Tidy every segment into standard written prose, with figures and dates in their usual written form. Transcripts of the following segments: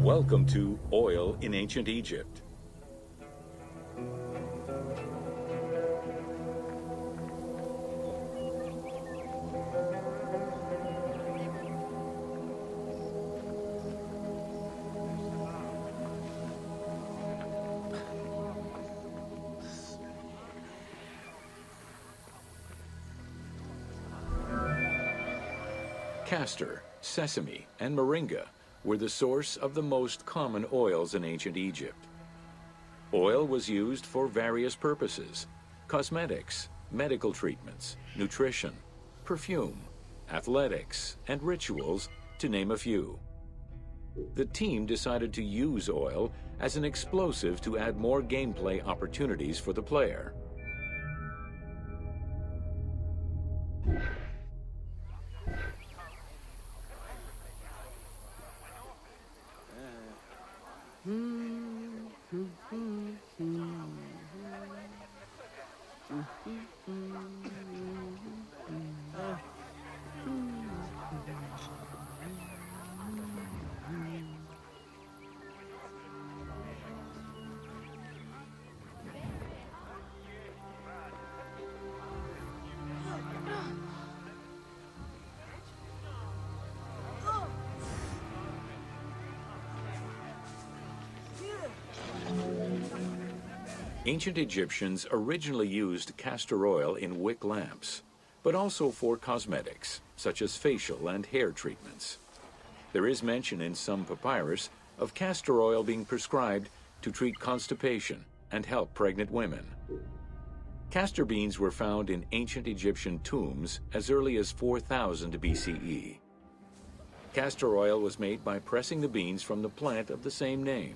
Welcome to Oil in Ancient Egypt. Castor, sesame, and moringa were the source of the most common oils in ancient Egypt. Oil was used for various purposes: cosmetics, medical treatments, nutrition, perfume, athletics, and rituals, to name a few. The team decided to use oil as an explosive to add more gameplay opportunities for the player. Ancient Egyptians originally used castor oil in wick lamps, but also for cosmetics, such as facial and hair treatments. There is mention in some papyrus of castor oil being prescribed to treat constipation and help pregnant women. Castor beans were found in ancient Egyptian tombs as early as 4000 BCE. Castor oil was made by pressing the beans from the plant of the same name.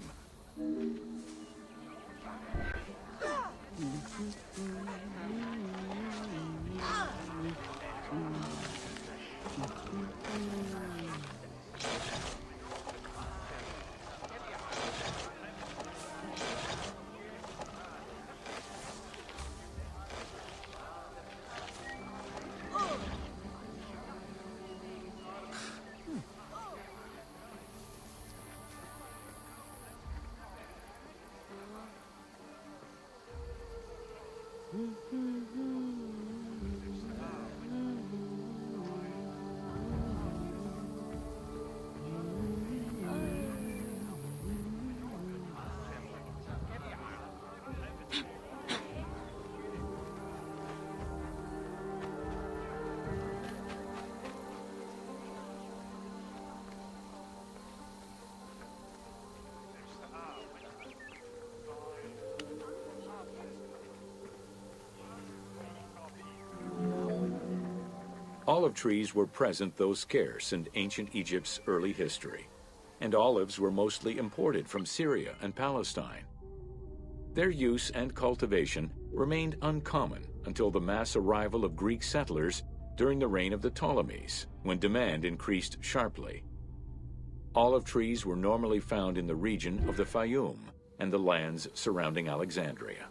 Olive trees were present, though scarce, in ancient Egypt's early history, and olives were mostly imported from Syria and Palestine. Their use and cultivation remained uncommon until the mass arrival of Greek settlers during the reign of the Ptolemies, when demand increased sharply. Olive trees were normally found in the region of the Fayum and the lands surrounding Alexandria.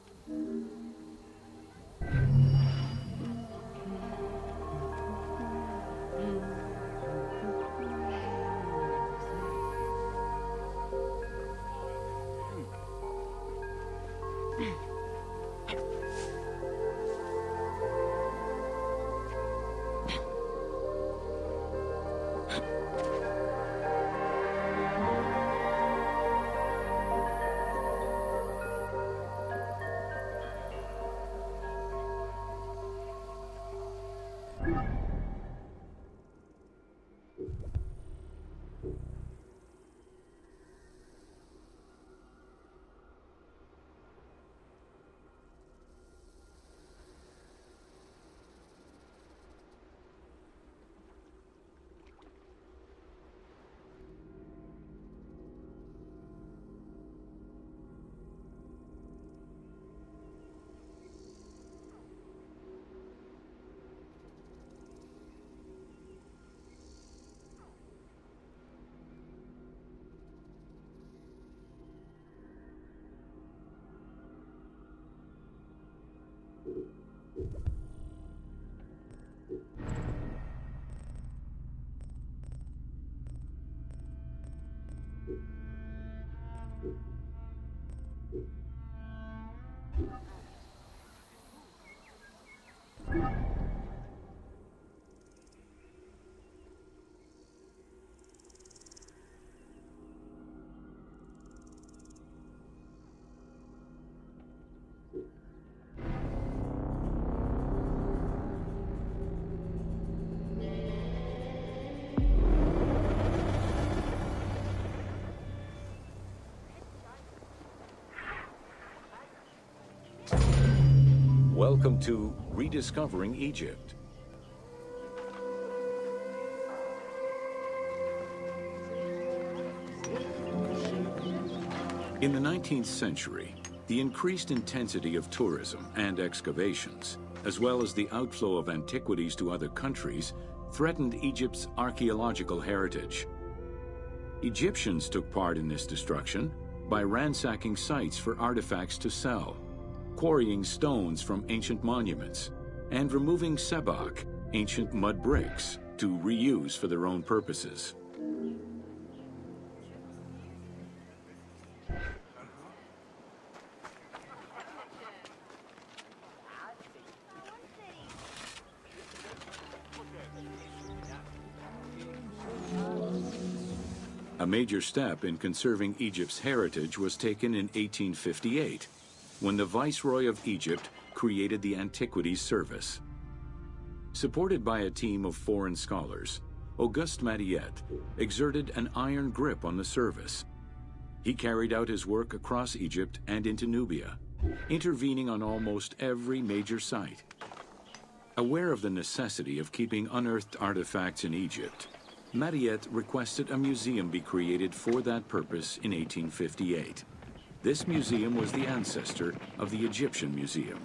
Welcome to Rediscovering Egypt. In the 19th century, the increased intensity of tourism and excavations, as well as the outflow of antiquities to other countries, threatened Egypt's archaeological heritage. Egyptians took part in this destruction by ransacking sites for artifacts to sell, quarrying stones from ancient monuments, and removing sebak, ancient mud bricks, to reuse for their own purposes. A major step in conserving Egypt's heritage was taken in 1858, when the Viceroy of Egypt created the Antiquities Service. Supported by a team of foreign scholars, Auguste Mariette exerted an iron grip on the service. He carried out his work across Egypt and into Nubia, intervening on almost every major site. Aware of the necessity of keeping unearthed artifacts in Egypt, Mariette requested a museum be created for that purpose in 1858. This museum was the ancestor of the Egyptian Museum.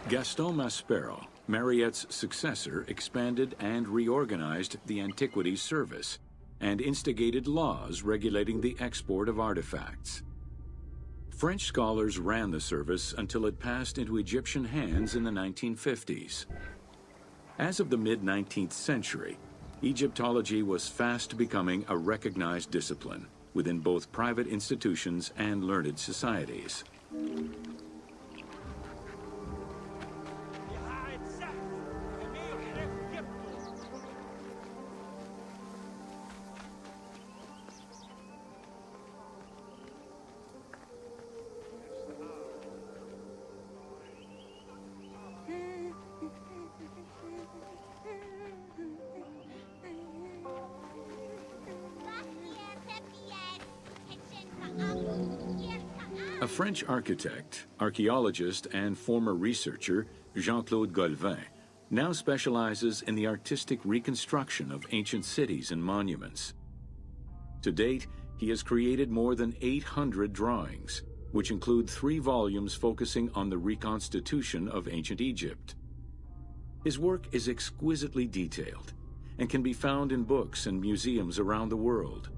Gaston Maspero, Mariette's successor, expanded and reorganized the Antiquities Service and instigated laws regulating the export of artifacts. French scholars ran the service until it passed into Egyptian hands in the 1950s. As of the mid-19th century, Egyptology was fast becoming a recognized discipline within both private institutions and learned societies. A French architect, archaeologist, and former researcher, Jean-Claude Golvin, now specializes in the artistic reconstruction of ancient cities and monuments. To date, he has created more than 800 drawings, which include 3 volumes focusing on the reconstitution of ancient Egypt. His work is exquisitely detailed and can be found in books and museums around the world.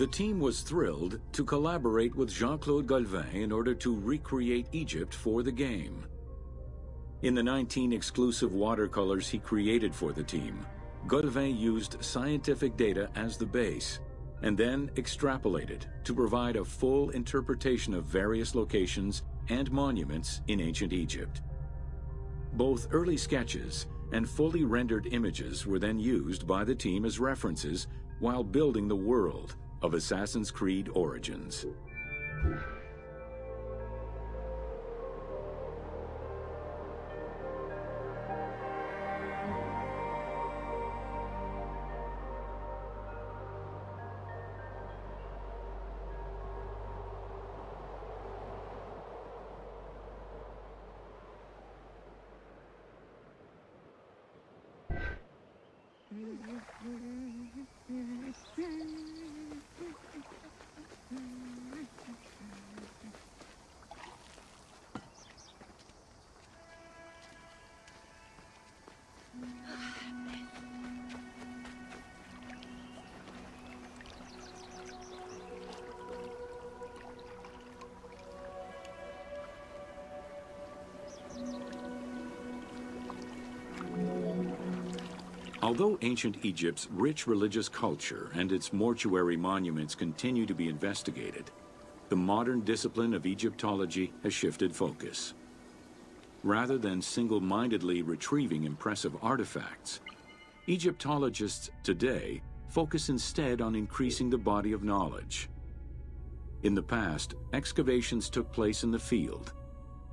The team was thrilled to collaborate with Jean-Claude Galvin in order to recreate Egypt for the game. In the 19 exclusive watercolors he created for the team, Galvin used scientific data as the base and then extrapolated to provide a full interpretation of various locations and monuments in ancient Egypt. Both early sketches and fully rendered images were then used by the team as references while building the world of Assassin's Creed Origins. Although ancient Egypt's rich religious culture and its mortuary monuments continue to be investigated, the modern discipline of Egyptology has shifted focus. Rather than single-mindedly retrieving impressive artifacts, Egyptologists today focus instead on increasing the body of knowledge. In the past, excavations took place in the field,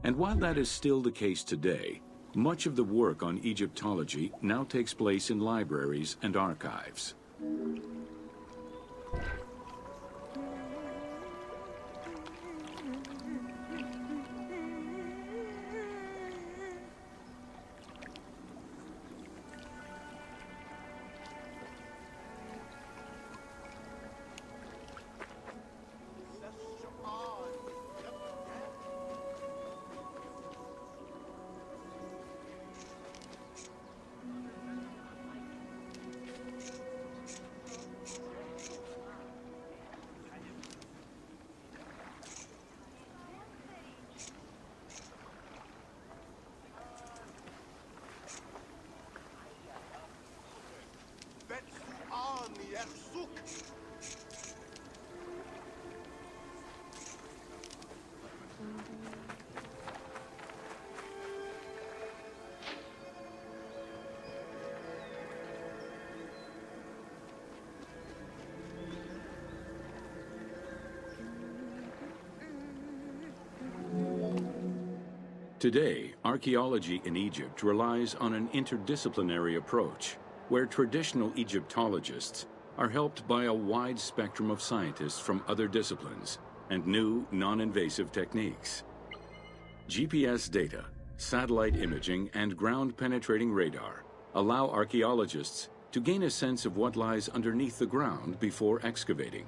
and while that is still the case today, much of the work on Egyptology now takes place in libraries and archives. Today, archaeology in Egypt relies on an interdisciplinary approach, where traditional Egyptologists are helped by a wide spectrum of scientists from other disciplines and new, non-invasive techniques. GPS data, satellite imaging, and ground-penetrating radar allow archaeologists to gain a sense of what lies underneath the ground before excavating.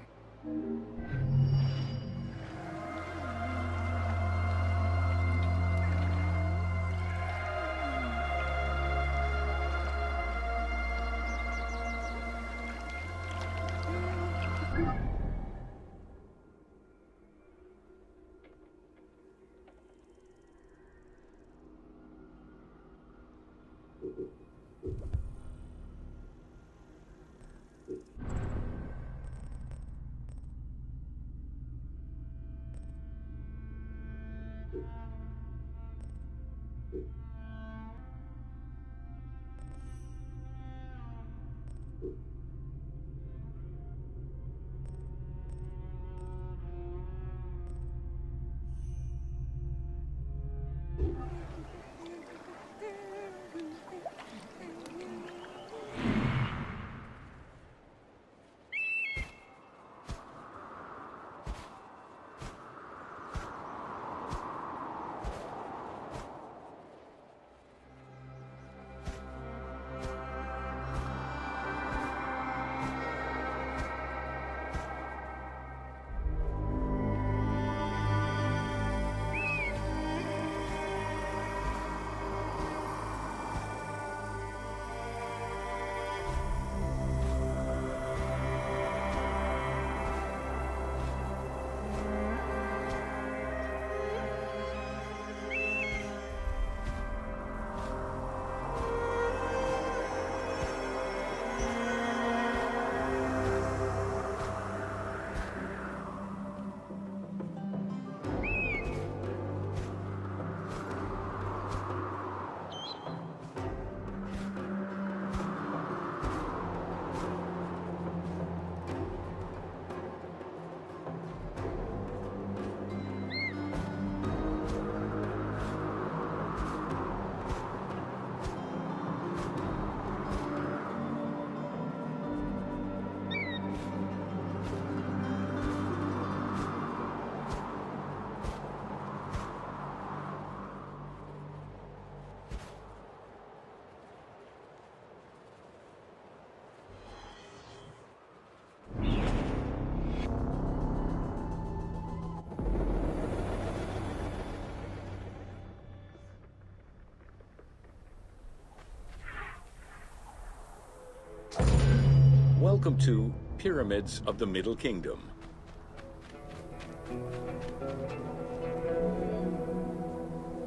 Welcome to Pyramids of the Middle Kingdom.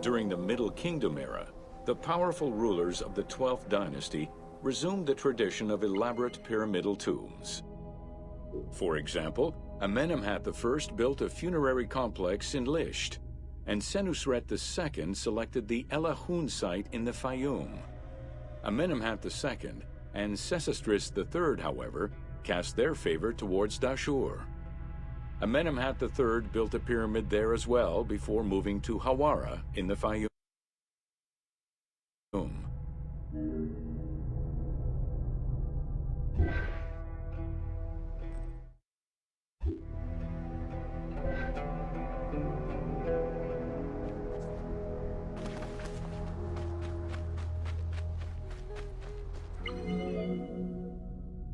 During the Middle Kingdom era, the powerful rulers of the 12th dynasty resumed the tradition of elaborate pyramidal tombs. For example, Amenemhat I built a funerary complex in Lisht, and Senusret II selected the Elahun site in the Fayum. Amenemhat II and Sesostris III, however, cast their favor towards Dashur. Amenemhat III built a pyramid there as well before moving to Hawara in the Fayum.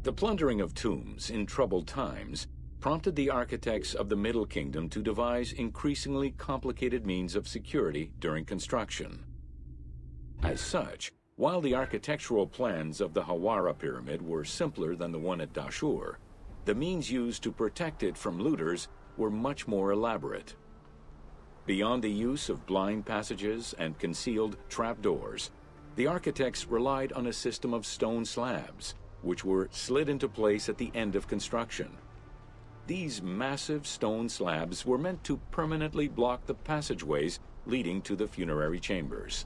The plundering of tombs in troubled times prompted the architects of the Middle Kingdom to devise increasingly complicated means of security during construction. As such, while the architectural plans of the Hawara pyramid were simpler than the one at Dashur, the means used to protect it from looters were much more elaborate. Beyond the use of blind passages and concealed trapdoors, the architects relied on a system of stone slabs, which were slid into place at the end of construction. These massive stone slabs were meant to permanently block the passageways leading to the funerary chambers.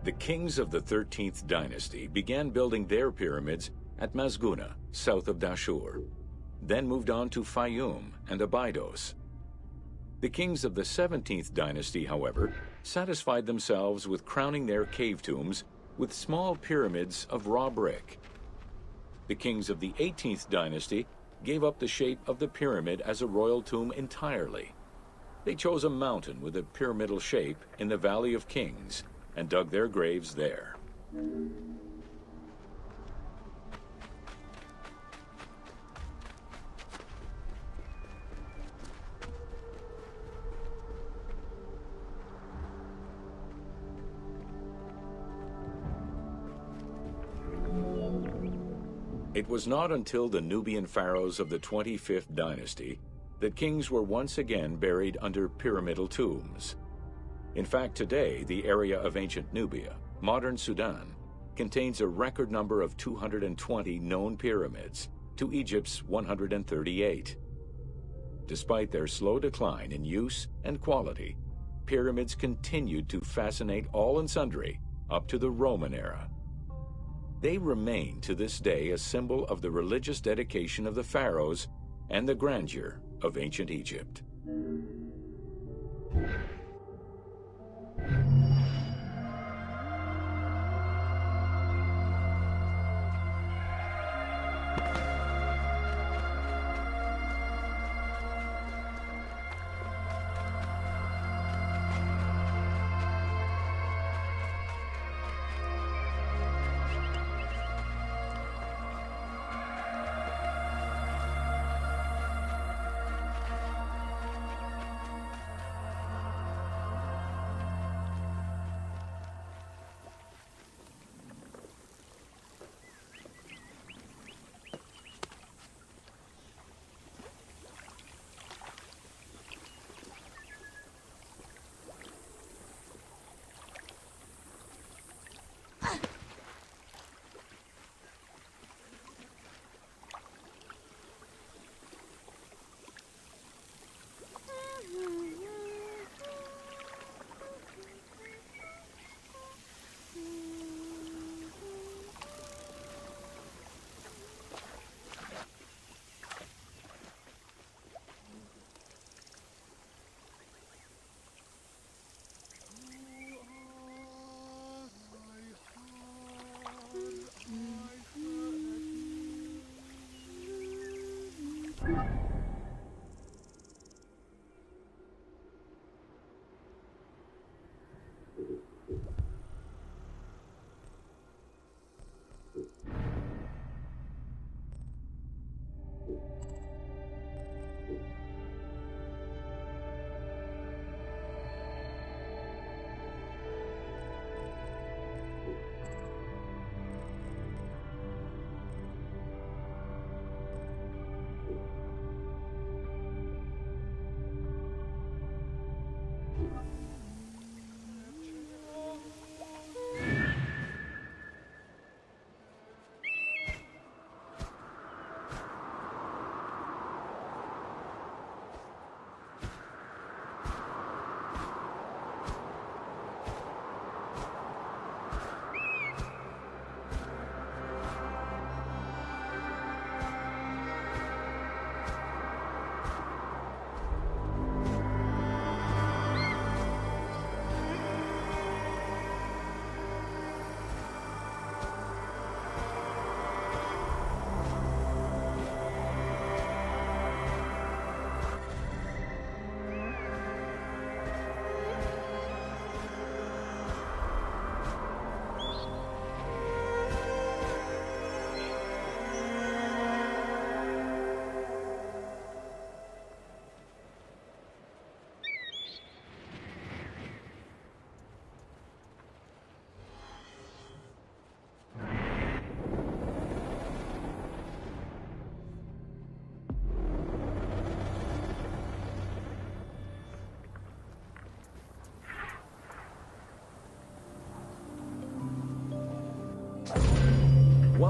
The kings of the 13th dynasty began building their pyramids at Masguna, south of Dashur, then moved on to Fayum and Abydos. The kings of the 17th dynasty, however, satisfied themselves with crowning their cave tombs with small pyramids of raw brick. The kings of the 18th dynasty gave up the shape of the pyramid as a royal tomb entirely. They chose a mountain with a pyramidal shape in the Valley of Kings and dug their graves there. It was not until the Nubian pharaohs of the 25th dynasty that kings were once again buried under pyramidal tombs. In fact, today, the area of ancient Nubia, modern Sudan, contains a record number of 220 known pyramids to Egypt's 138. Despite their slow decline in use and quality, pyramids continued to fascinate all and sundry up to the Roman era. They remain to this day a symbol of the religious dedication of the pharaohs and the grandeur of ancient Egypt.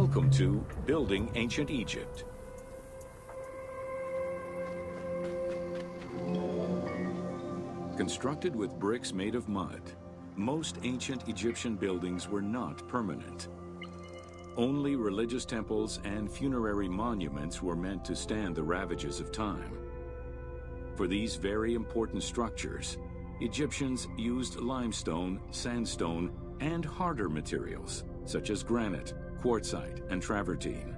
Welcome to Building Ancient Egypt. Constructed with bricks made of mud, most ancient Egyptian buildings were not permanent. Only religious temples and funerary monuments were meant to stand the ravages of time. For these very important structures, Egyptians used limestone, sandstone, and harder materials, such as granite, quartzite, and travertine.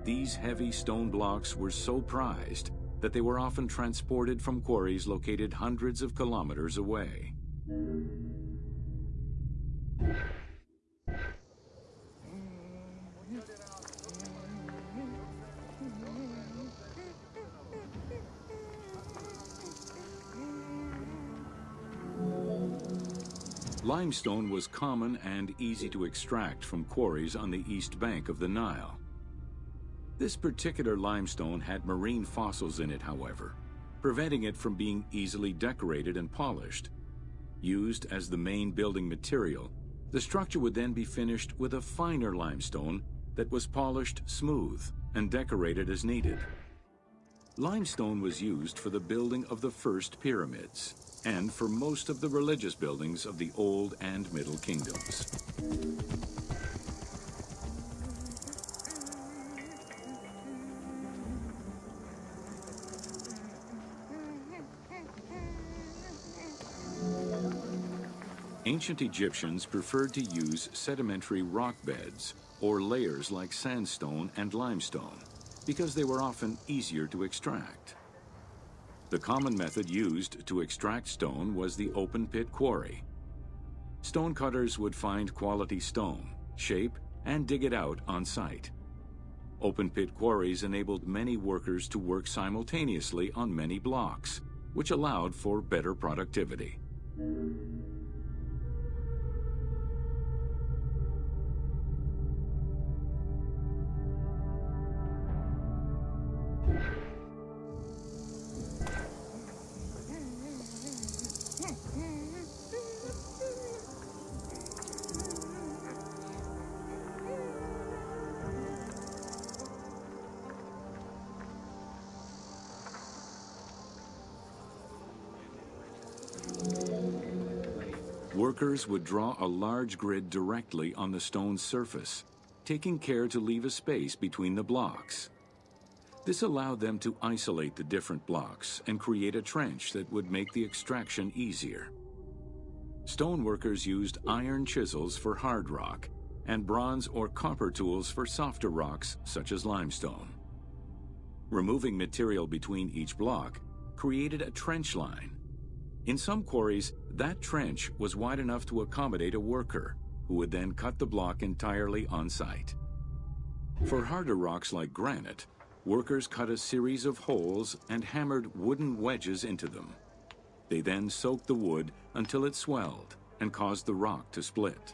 These heavy stone blocks were so prized that they were often transported from quarries located hundreds of kilometers away. Limestone was common and easy to extract from quarries on the east bank of the Nile. This particular limestone had marine fossils in it, however, preventing it from being easily decorated and polished. Used as the main building material, the structure would then be finished with a finer limestone that was polished smooth and decorated as needed. Limestone was used for the building of the first pyramids and for most of the religious buildings of the Old and Middle Kingdoms. Ancient Egyptians preferred to use sedimentary rock beds or layers like sandstone and limestone because they were often easier to extract. The common method used to extract stone was the open pit quarry. Stonecutters would find quality stone, shape, and dig it out on site. Open pit quarries enabled many workers to work simultaneously on many blocks, which allowed for better productivity. Workers would draw a large grid directly on the stone's surface, taking care to leave a space between the blocks. This allowed them to isolate the different blocks and create a trench that would make the extraction easier. Stoneworkers used iron chisels for hard rock and bronze or copper tools for softer rocks such as limestone. Removing material between each block created a trench line. In some quarries, that trench was wide enough to accommodate a worker, who would then cut the block entirely on site. For harder rocks like granite, workers cut a series of holes and hammered wooden wedges into them. They then soaked the wood until it swelled and caused the rock to split.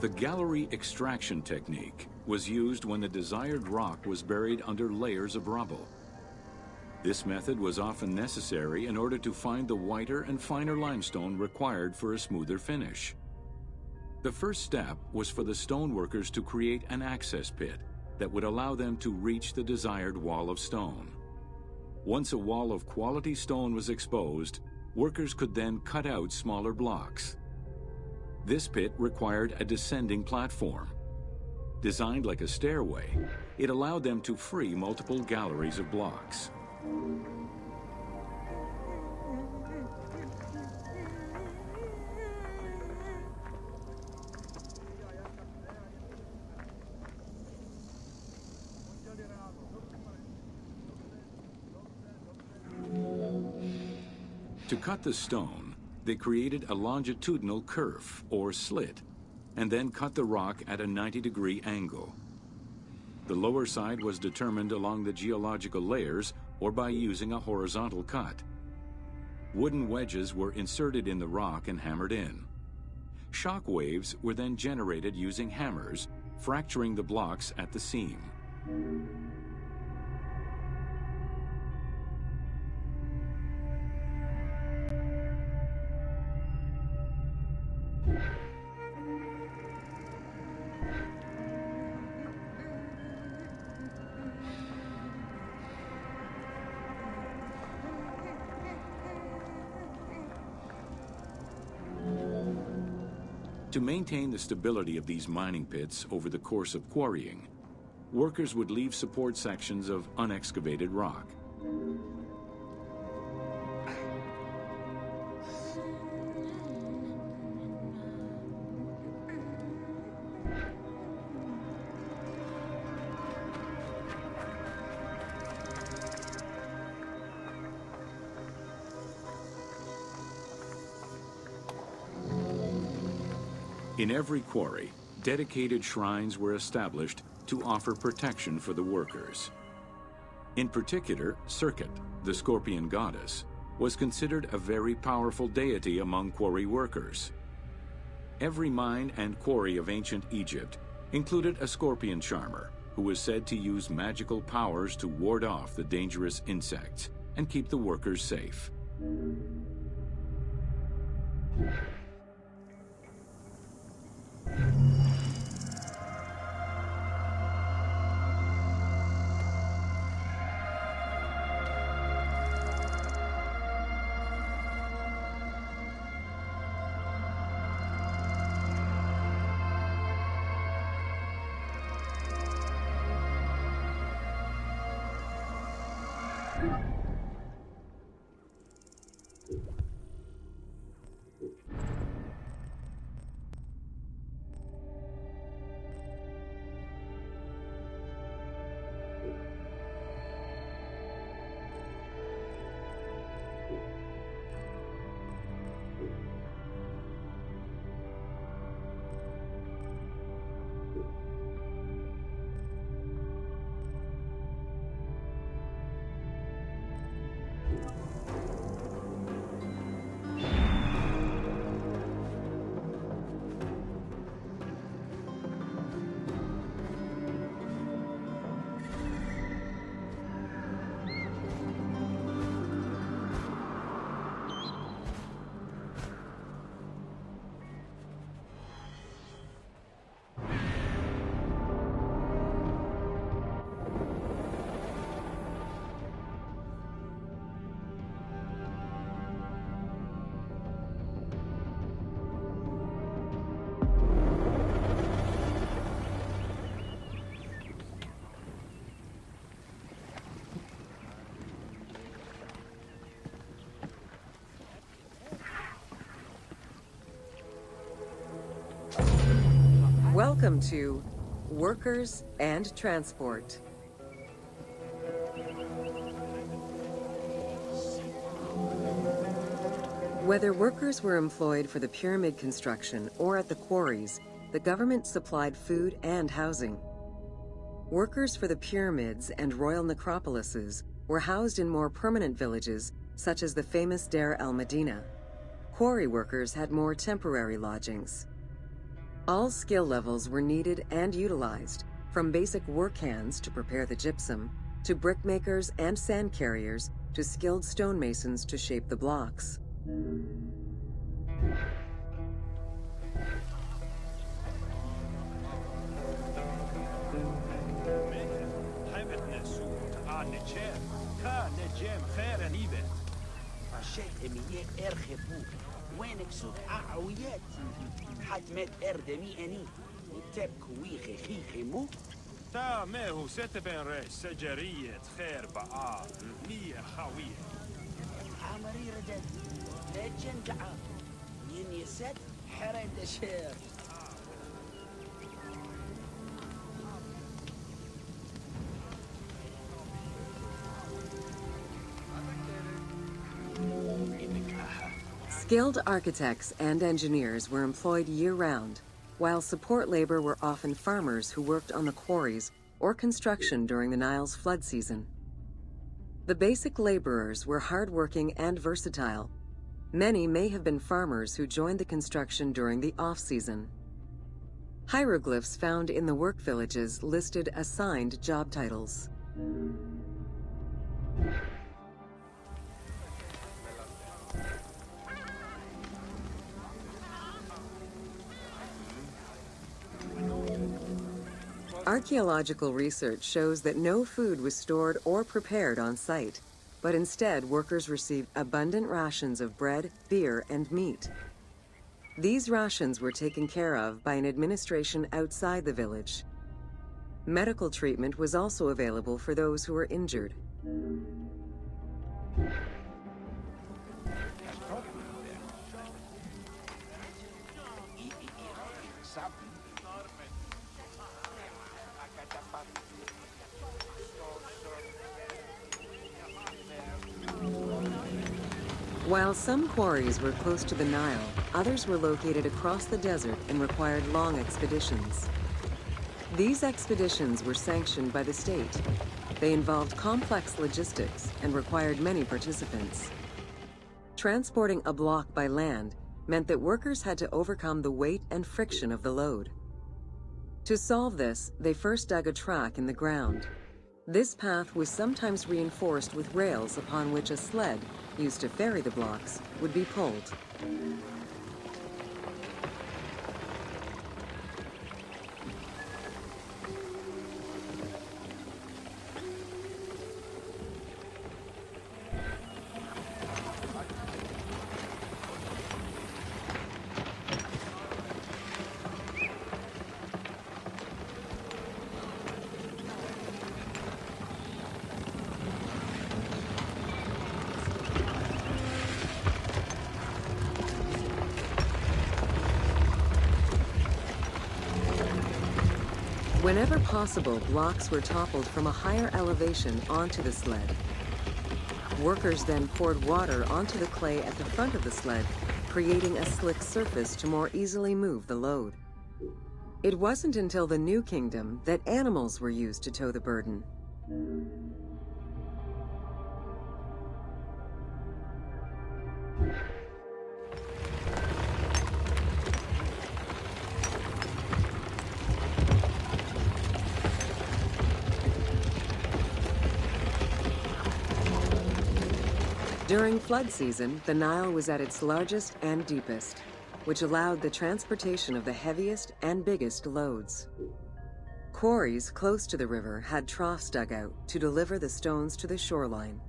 The gallery extraction technique was used when the desired rock was buried under layers of rubble. This method was often necessary in order to find the whiter and finer limestone required for a smoother finish. The first step was for the stoneworkers to create an access pit that would allow them to reach the desired wall of stone. Once a wall of quality stone was exposed, workers could then cut out smaller blocks. This pit required a descending platform. Designed like a stairway, it allowed them to free multiple galleries of blocks. To cut the stone, they created a longitudinal kerf, or slit, and then cut the rock at a 90-degree angle. The lower side was determined along the geological layers or by using a horizontal cut. Wooden wedges were inserted in the rock and hammered in. Shock waves were then generated using hammers, fracturing the blocks at the seam. To maintain the stability of these mining pits over the course of quarrying, workers would leave support sections of unexcavated rock. In every quarry, dedicated shrines were established to offer protection for the workers. In particular, Serket, the scorpion goddess, was considered a very powerful deity among quarry workers. Every mine and quarry of ancient Egypt included a scorpion charmer who was said to use magical powers to ward off the dangerous insects and keep the workers safe. Welcome to Workers and Transport. Whether workers were employed for the pyramid construction or at the quarries, the government supplied food and housing. Workers for the pyramids and royal necropolises were housed in more permanent villages, such as the famous Deir el-Medina. Quarry workers had more temporary lodgings. All skill levels were needed and utilized, from basic work hands to prepare the gypsum, to brickmakers and sand carriers, to skilled stonemasons to shape the blocks. وينك سوق عويات حتمت اردمي اني تبكوي خيخي مو تا ما هو ستبين ريش سجرية خير بقى مية خاوية عمري ردد لجن دعا ين يسد حرد شير Skilled architects and engineers were employed year-round, while support labor were often farmers who worked on the quarries or construction during the Nile's flood season. The basic laborers were hardworking and versatile. Many may have been farmers who joined the construction during the off-season. Hieroglyphs found in the work villages listed assigned job titles. Archaeological research shows that no food was stored or prepared on site, but instead workers received abundant rations of bread, beer, and meat. These rations were taken care of by an administration outside the village. Medical treatment was also available for those who were injured. While some quarries were close to the Nile, others were located across the desert and required long expeditions. These expeditions were sanctioned by the state. They involved complex logistics and required many participants. Transporting a block by land meant that workers had to overcome the weight and friction of the load. To solve this, they first dug a track in the ground. This path was sometimes reinforced with rails upon which a sled, used to ferry the blocks, would be pulled. Whenever possible, blocks were toppled from a higher elevation onto the sled. Workers then poured water onto the clay at the front of the sled, creating a slick surface to more easily move the load. It wasn't until the New Kingdom that animals were used to tow the burden. During flood season, the Nile was at its largest and deepest, which allowed the transportation of the heaviest and biggest loads. Quarries close to the river had troughs dug out to deliver the stones to the shoreline.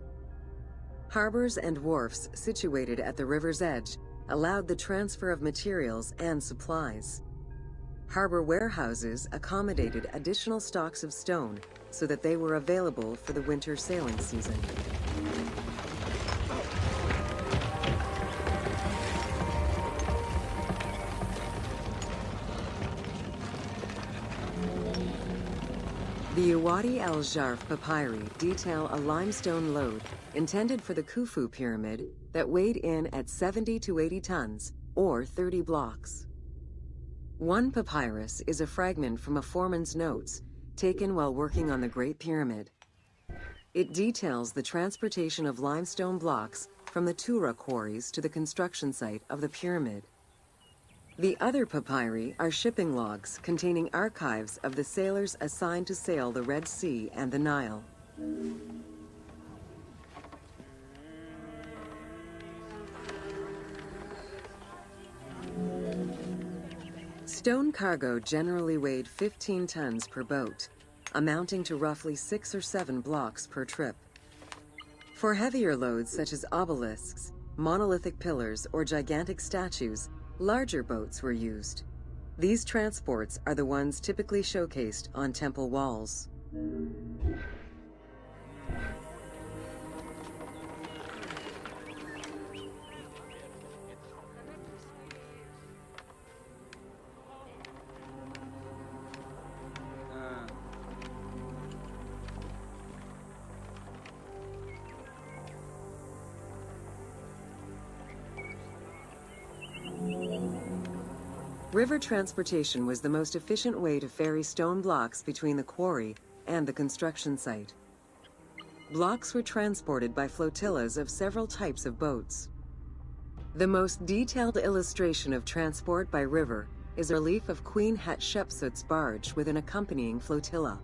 Harbors and wharfs situated at the river's edge allowed the transfer of materials and supplies. Harbor warehouses accommodated additional stocks of stone so that they were available for the winter sailing season. The Wadi al-Jarf papyri detail a limestone load intended for the Khufu pyramid that weighed in at 70 to 80 tons, or 30 blocks. One papyrus is a fragment from a foreman's notes taken while working on the Great Pyramid. It details the transportation of limestone blocks from the Tura quarries to the construction site of the pyramid. The other papyri are shipping logs containing archives of the sailors assigned to sail the Red Sea and the Nile. Stone cargo generally weighed 15 tons per boat, amounting to roughly 6 or 7 blocks per trip. For heavier loads such as obelisks, monolithic pillars, or gigantic statues, larger boats were used. These transports are the ones typically showcased on temple walls. River transportation was the most efficient way to ferry stone blocks between the quarry and the construction site. Blocks were transported by flotillas of several types of boats. The most detailed illustration of transport by river is a relief of Queen Hatshepsut's barge with an accompanying flotilla.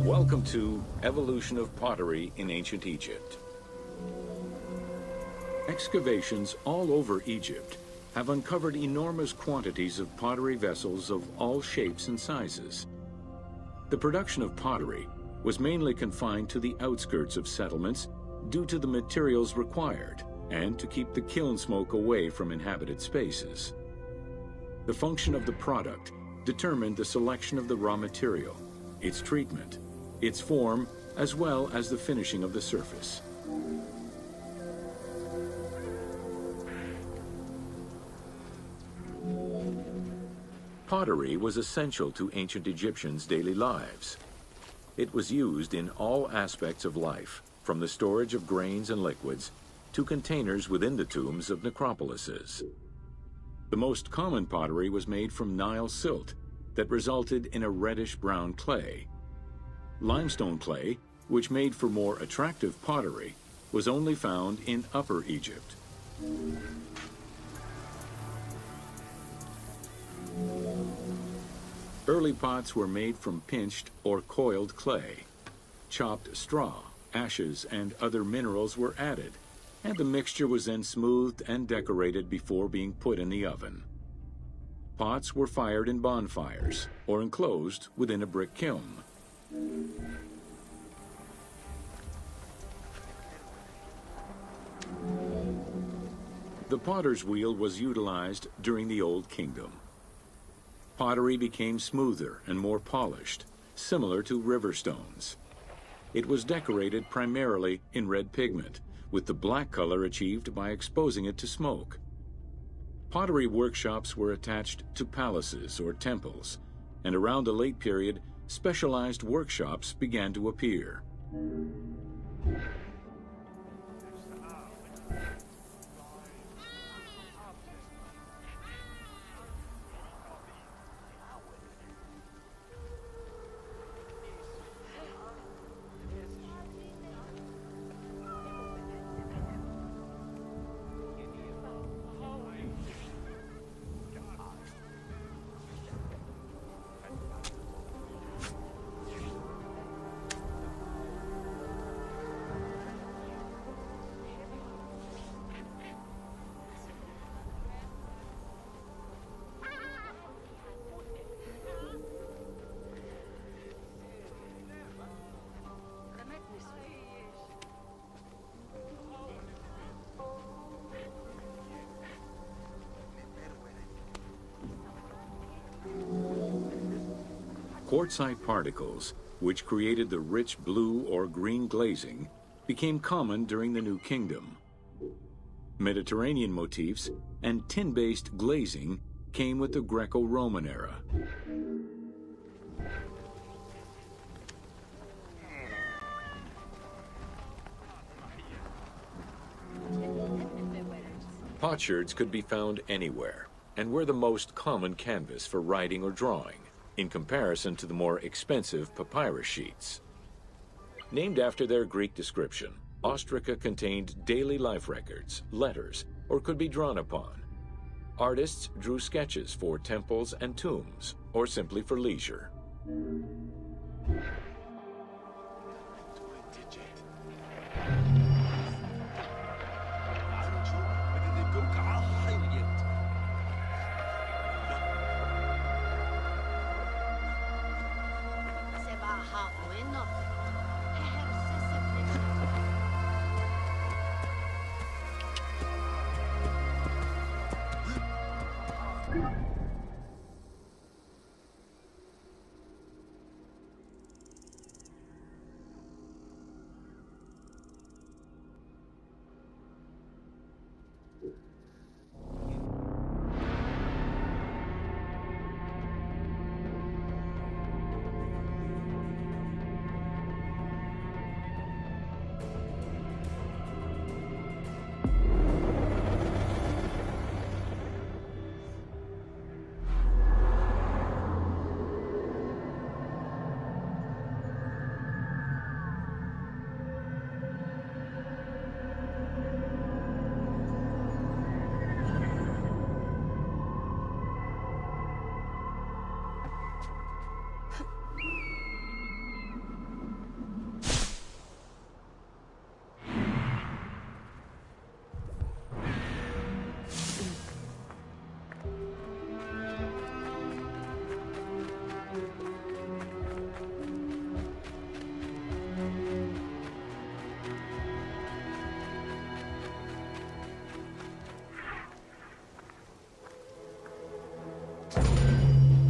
Welcome to Evolution of Pottery in Ancient Egypt. Excavations all over Egypt have uncovered enormous quantities of pottery vessels of all shapes and sizes. The production of pottery was mainly confined to the outskirts of settlements due to the materials required and to keep the kiln smoke away from inhabited spaces. The function of the product determined the selection of the raw material, its treatment, its form, as well as the finishing of the surface. Pottery was essential to ancient Egyptians' daily lives. It was used in all aspects of life, from the storage of grains and liquids to containers within the tombs of necropolises. The most common pottery was made from Nile silt that resulted in a reddish-brown clay. Limestone clay, which made for more attractive pottery, was only found in Upper Egypt. Early pots were made from pinched or coiled clay. Chopped straw, ashes, and other minerals were added, and the mixture was then smoothed and decorated before being put in the oven. Pots were fired in bonfires or enclosed within a brick kiln. The potter's wheel was utilized during the Old Kingdom. Pottery became smoother and more polished, similar to river stones. It was decorated primarily in red pigment, with the black color achieved by exposing it to smoke. Pottery workshops were attached to palaces or temples, and around the late period, specialized workshops began to appear. Quartzite particles, which created the rich blue or green glazing, became common during the New Kingdom. Mediterranean motifs and tin-based glazing came with the Greco-Roman era. Potsherds could be found anywhere and were the most common canvas for writing or drawing, in comparison to the more expensive papyrus sheets. Named after their Greek description, ostraca contained daily life records, letters, or could be drawn upon. Artists drew sketches for temples and tombs, or simply for leisure.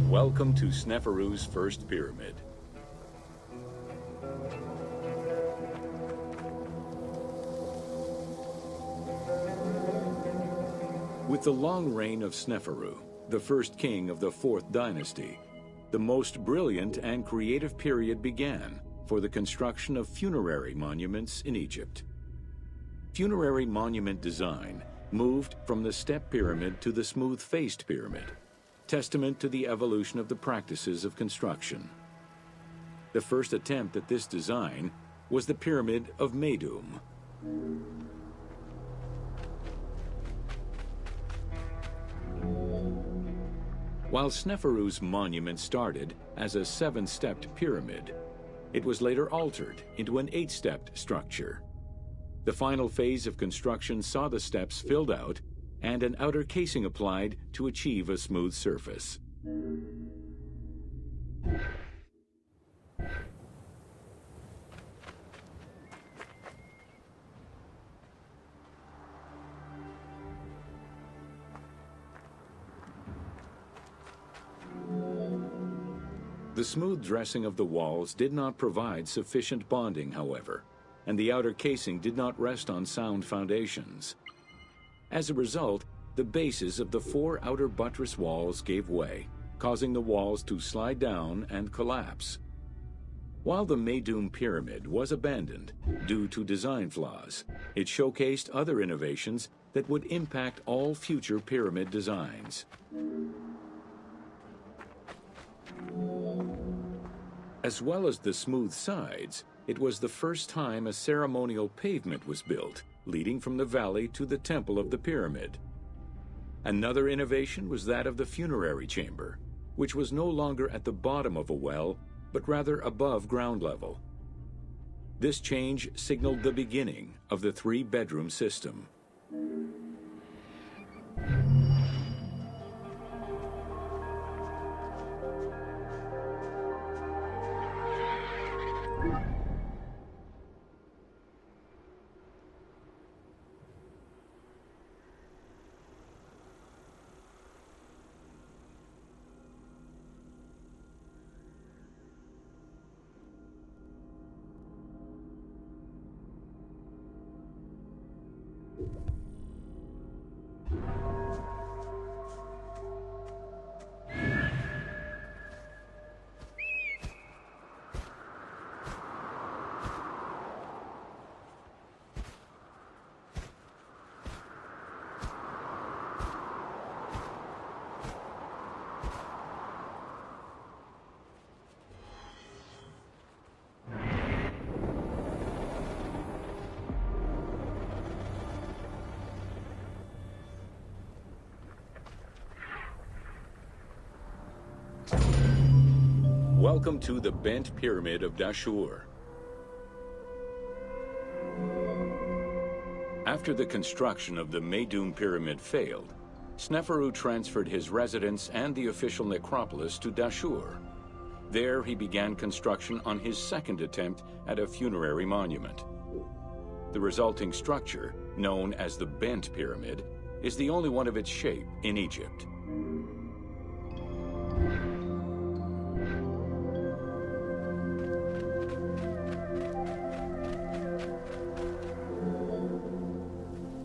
Welcome to Sneferu's first pyramid. With the long reign of Sneferu, the first king of the 4th dynasty, the most brilliant and creative period began for the construction of funerary monuments in Egypt. Funerary monument design moved from the step pyramid to the smooth-faced pyramid, testament to the evolution of the practices of construction. The first attempt at this design was the Pyramid of Meidum. While Sneferu's monument started as a 7-stepped pyramid, it was later altered into an 8-stepped structure. The final phase of construction saw the steps filled out and an outer casing applied to achieve a smooth surface. The smooth dressing of the walls did not provide sufficient bonding, however, and the outer casing did not rest on sound foundations. As a result, the bases of the 4 outer buttress walls gave way, causing the walls to slide down and collapse. While the Meidum Pyramid was abandoned due to design flaws, it showcased other innovations that would impact all future pyramid designs. As well as the smooth sides, it was the first time a ceremonial pavement was built, leading from the valley to the temple of the pyramid. Another innovation was that of the funerary chamber, which was no longer at the bottom of a well, but rather above ground level. This change signaled the beginning of the 3-bedroom system. Welcome to the Bent Pyramid of Dashur. After the construction of the Meidum Pyramid failed, Sneferu transferred his residence and the official necropolis to Dashur. There he began construction on his second attempt at a funerary monument. The resulting structure, known as the Bent Pyramid, is the only one of its shape in Egypt.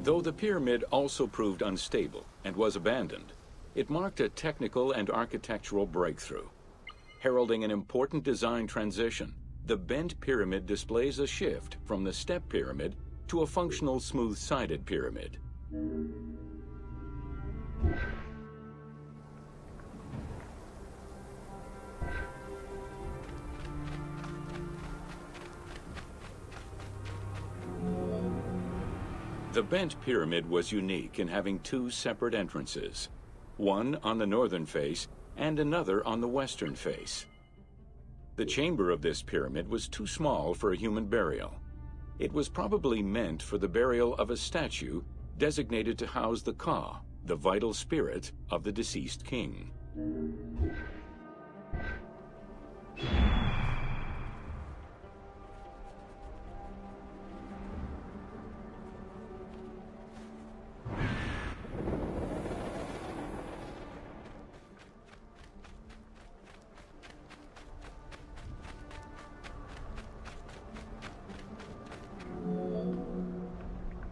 Though the pyramid also proved unstable and was abandoned, it marked a technical and architectural breakthrough. Heralding an important design transition, the Bent Pyramid displays a shift from the step pyramid to a functional smooth-sided pyramid. The Bent Pyramid was unique in having 2 separate entrances, one on the northern face and another on the western face. The chamber of this pyramid was too small for a human burial. It was probably meant for the burial of a statue designated to house the Ka, the vital spirit of the deceased king.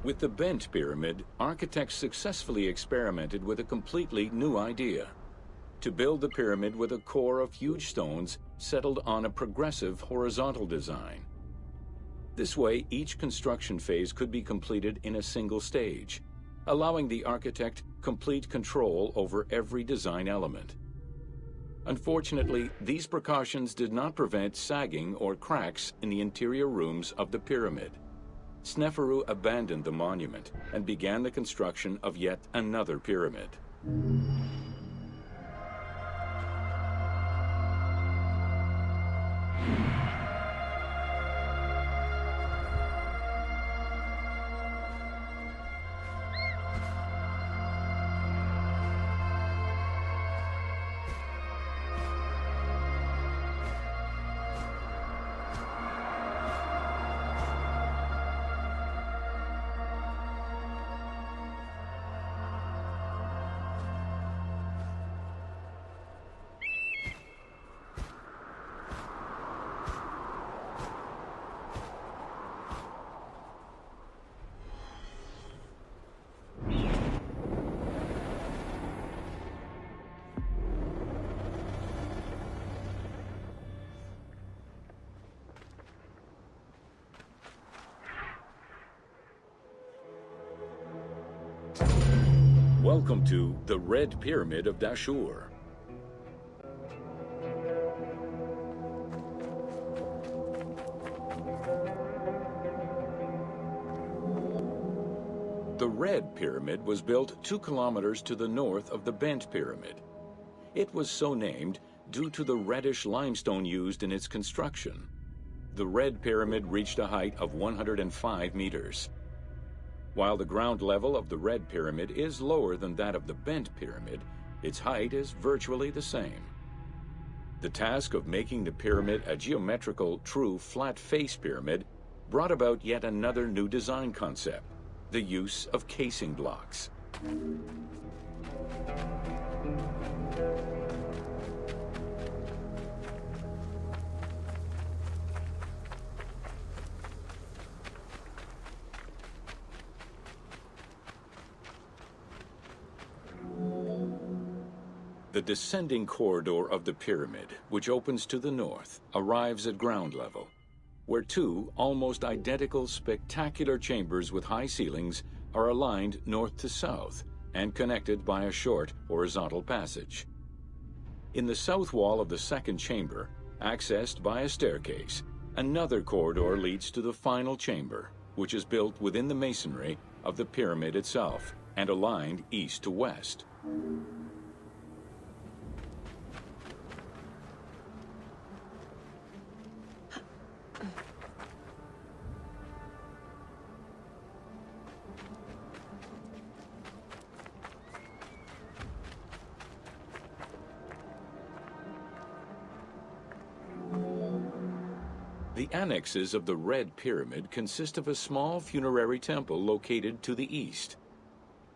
With the Bent Pyramid, architects successfully experimented with a completely new idea: to build the pyramid with a core of huge stones settled on a progressive horizontal design. This way, each construction phase could be completed in a single stage, allowing the architect complete control over every design element. Unfortunately, these precautions did not prevent sagging or cracks in the interior rooms of the pyramid. Sneferu abandoned the monument and began the construction of yet another pyramid. Welcome to the Red Pyramid of Dashur. The Red Pyramid was built 2 kilometers to the north of the Bent Pyramid. It was so named due to the reddish limestone used in its construction. The Red Pyramid reached a height of 105 meters. While the ground level of the Red Pyramid is lower than that of the Bent Pyramid, its height is virtually the same. The task of making the pyramid a geometrical, true flat-face pyramid brought about yet another new design concept: the use of casing blocks. The descending corridor of the pyramid, which opens to the north, arrives at ground level, where 2 almost identical spectacular chambers with high ceilings are aligned north to south and connected by a short horizontal passage. In the south wall of the second chamber, accessed by a staircase, another corridor leads to the final chamber, which is built within the masonry of the pyramid itself and aligned east to west. The annexes of the Red Pyramid consist of a small funerary temple located to the east.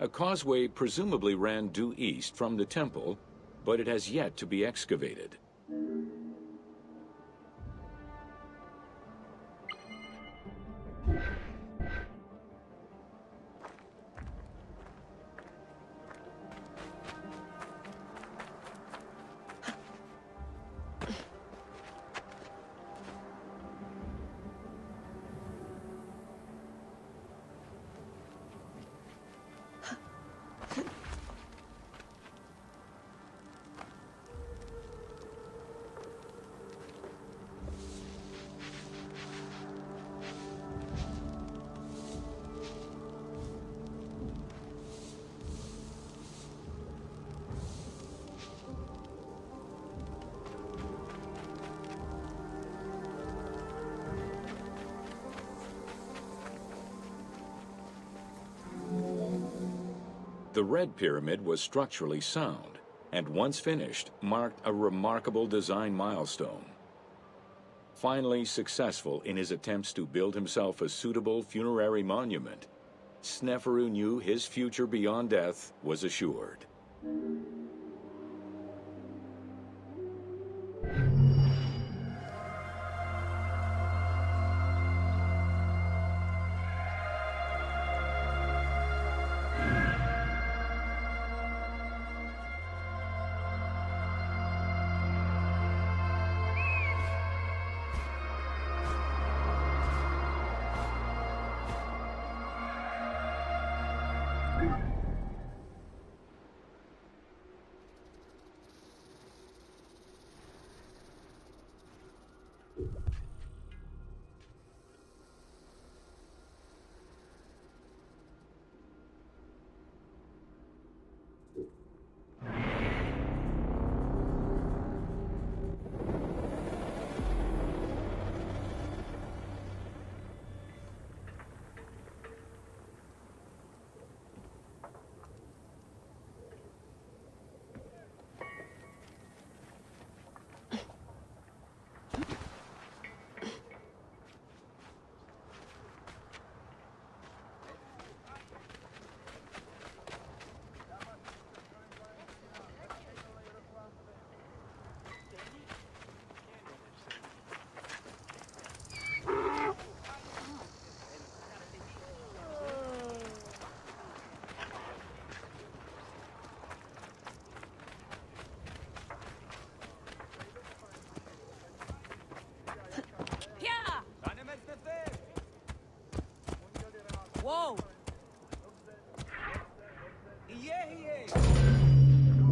A causeway presumably ran due east from the temple, but it has yet to be excavated. The Red Pyramid was structurally sound, and once finished, marked a remarkable design milestone. Finally successful in his attempts to build himself a suitable funerary monument, Sneferu knew his future beyond death was assured.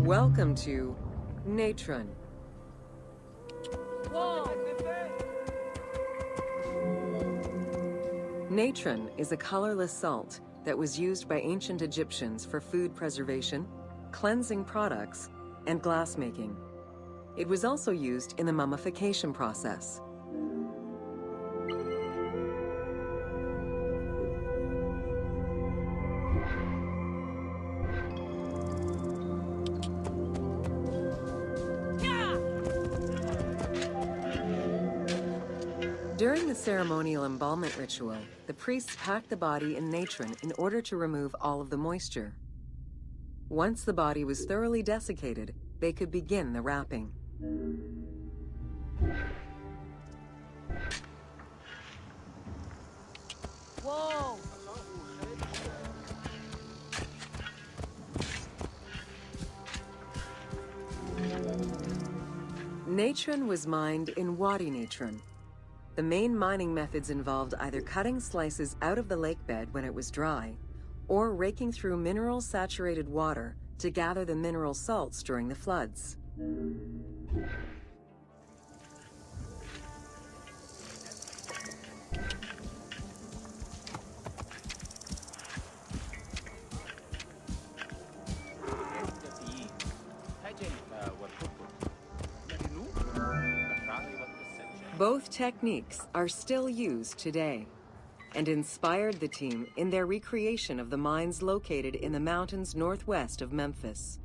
Welcome to Natron. Natron is a colorless salt that was used by ancient Egyptians for food preservation, cleansing products, and glassmaking. It was also used in the mummification process. During the ceremonial embalmment ritual, the priests packed the body in natron in order to remove all of the moisture. Once the body was thoroughly desiccated, they could begin the wrapping. Whoa! Natron was mined in Wadi Natron. The main mining methods involved either cutting slices out of the lake bed when it was dry, or raking through mineral-saturated water to gather the mineral salts during the floods. Both techniques are still used today and inspired the team in their recreation of the mines located in the mountains northwest of Memphis.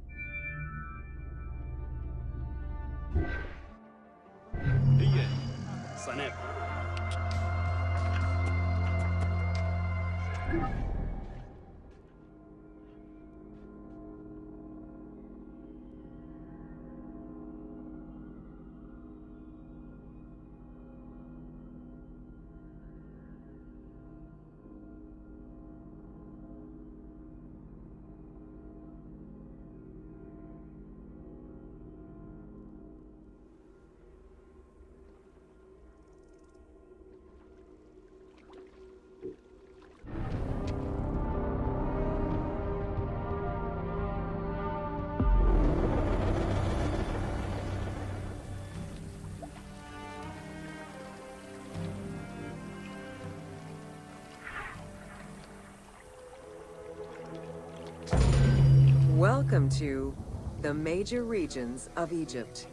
Welcome to the major regions of Egypt.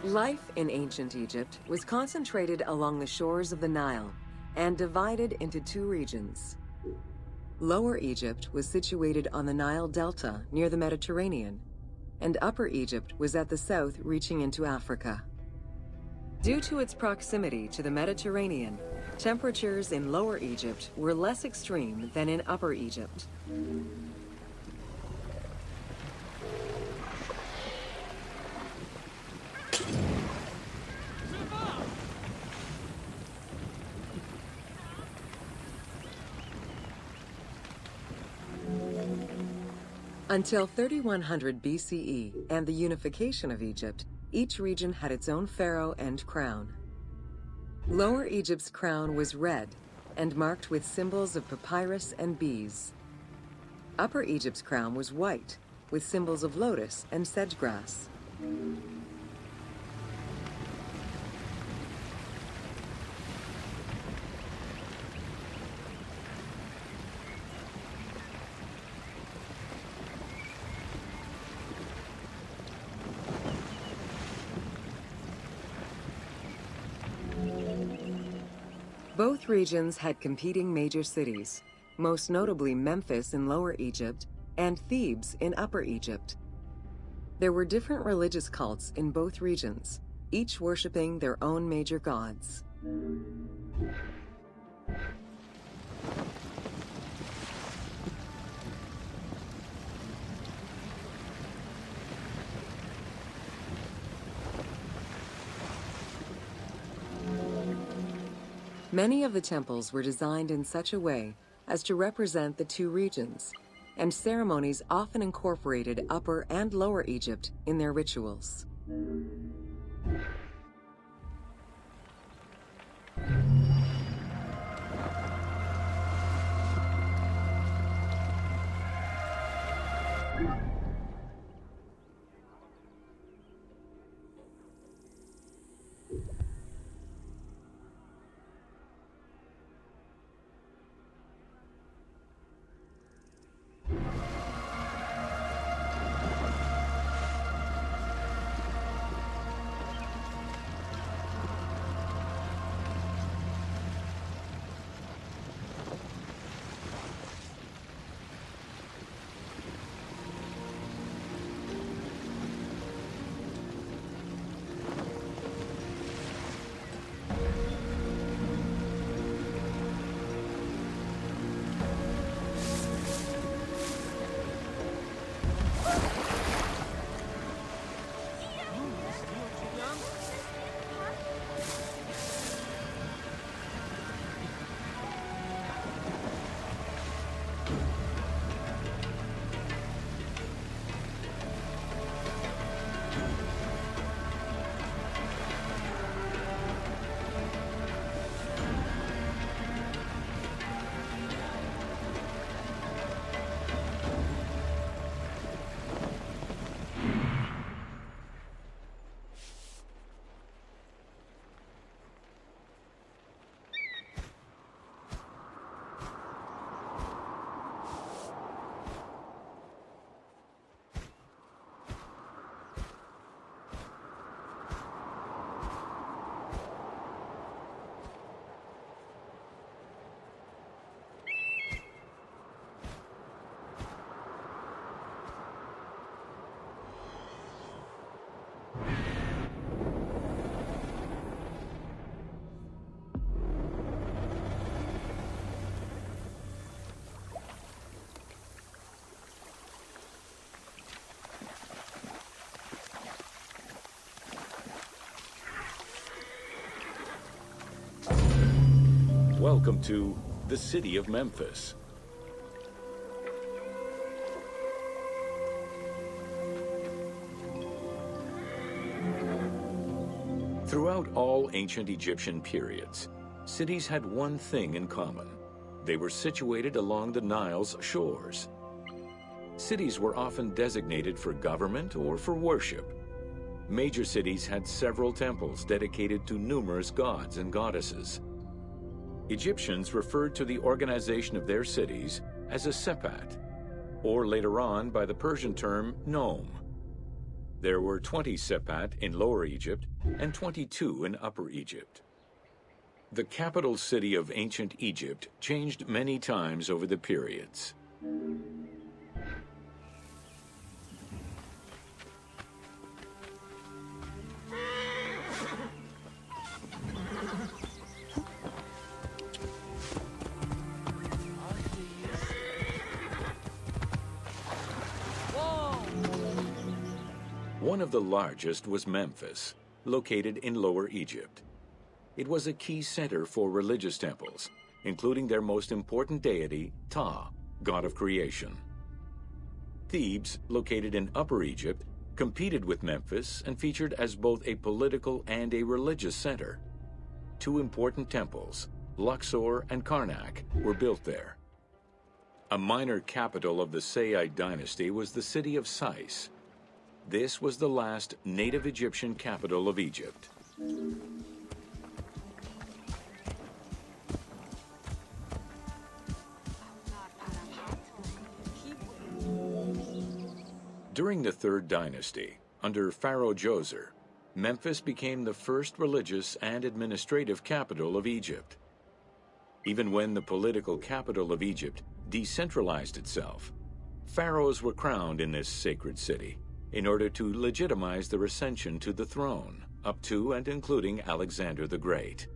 Life in ancient Egypt was concentrated along the shores of the Nile and divided into two regions. Lower Egypt was situated on the Nile Delta near the Mediterranean, and Upper Egypt was at the south reaching into Africa. Due to its proximity to the Mediterranean, temperatures in Lower Egypt were less extreme than in Upper Egypt. Until 3100 BCE and the unification of Egypt, each region had its own pharaoh and crown. Lower Egypt's crown was red and marked with symbols of papyrus and bees. Upper Egypt's crown was white with symbols of lotus and sedge grass. Both regions had competing major cities, most notably Memphis in Lower Egypt and Thebes in Upper Egypt. There were different religious cults in both regions, each worshipping their own major gods. Many of the temples were designed in such a way as to represent the two regions, and ceremonies often incorporated Upper and Lower Egypt in their rituals. Welcome to the city of Memphis. Throughout all ancient Egyptian periods, cities had one thing in common. They were situated along the Nile's shores. Cities were often designated for government or for worship. Major cities had several temples dedicated to numerous gods and goddesses. Egyptians referred to the organization of their cities as a sepat, or later on by the Persian term nome. There were 20 sepat in Lower Egypt and 22 in Upper Egypt. The capital city of ancient Egypt changed many times over the periods. One of the largest was Memphis, located in Lower Egypt. It was a key center for religious temples, including their most important deity, Ptah, god of creation. Thebes, located in Upper Egypt, competed with Memphis and featured as both a political and a religious center. Two important temples, Luxor and Karnak, were built there. A minor capital of the Sayyid dynasty was the city of Sais. This was the last native Egyptian capital of Egypt. During the Third Dynasty, under Pharaoh Djoser, Memphis became the first religious and administrative capital of Egypt. Even when the political capital of Egypt decentralized itself, pharaohs were crowned in this sacred city in order to legitimize their ascension to the throne, up to and including Alexander the Great.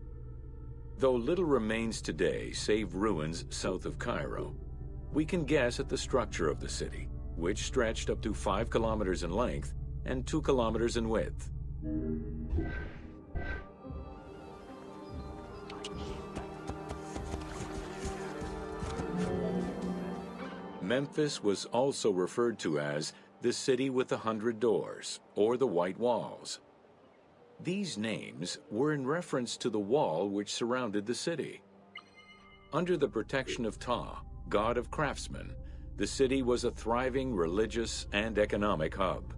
Though little remains today save ruins south of Cairo, we can guess at the structure of the city, which stretched up to 5 kilometers in length and 2 kilometers in width. Memphis was also referred to as the City with the 100 Doors, or the White Walls. These names were in reference to the wall which surrounded the city. Under the protection of Ptah, god of craftsmen, the city was a thriving religious and economic hub.